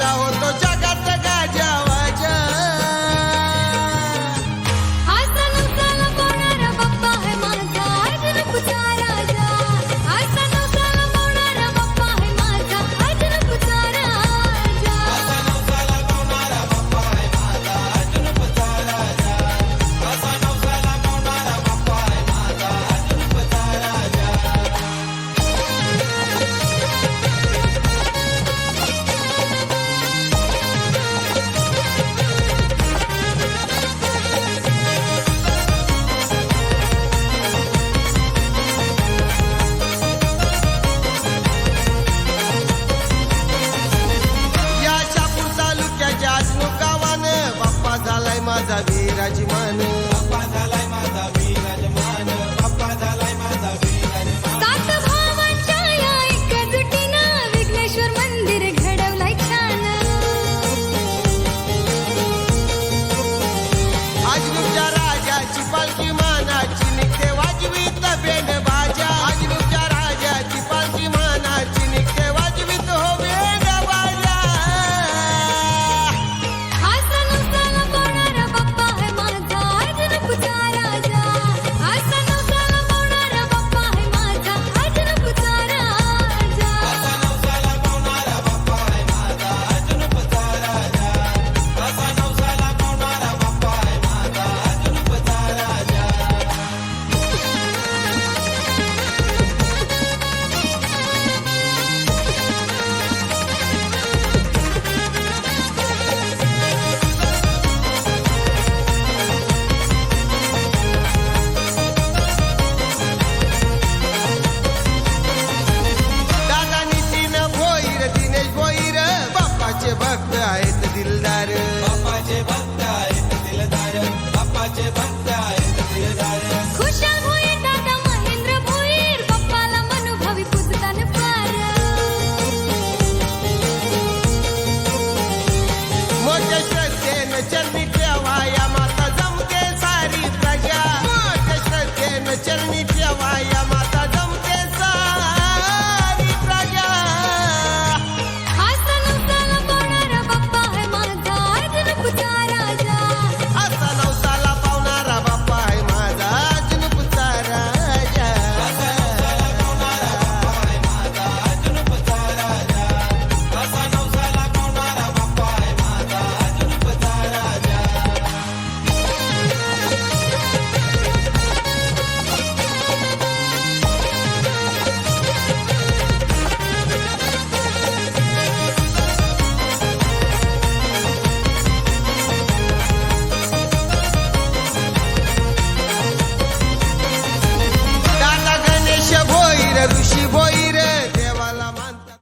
पैदा होतो जगात गाजावाजा. हा सण उत्सव पावणारा बाप्पा है माझा अजनपूरचा राजा. हा सण उत्सव पावणारा बाप्पा है माझा अजनपूरचा राजा. या शापूर तालुक्याच्या आजनूर गावानं बाप्पा झालाय माझा विराजमान. सात भावांच्या या एकजुटीनं विघ्नेश्वर मंदिर घडवलंय छान. आजनूरच्या राजाची पालखी मानाची निघते वाजवीत बेंड बाजा. आजनूरच्या राजाची पालखी मानाची निघते वाजवीत हो बेंड बाजा. हा सण उत्सव पावणारा बाप्पा है माझा अजनपूरचा राजा. हा सण उत्सव पावणारा बाप्पा है माझा अजनपूरचा राजा. दादा नितीन भोईर दिनेश भोईर बाप्पाचे भक्त आहेत दिलदार. खुशाल भोईर दादा महेंद्र भोईर बाप्पाला मनोभावी पूजताना फार. मोठ्या श्रद्धेनं चरणी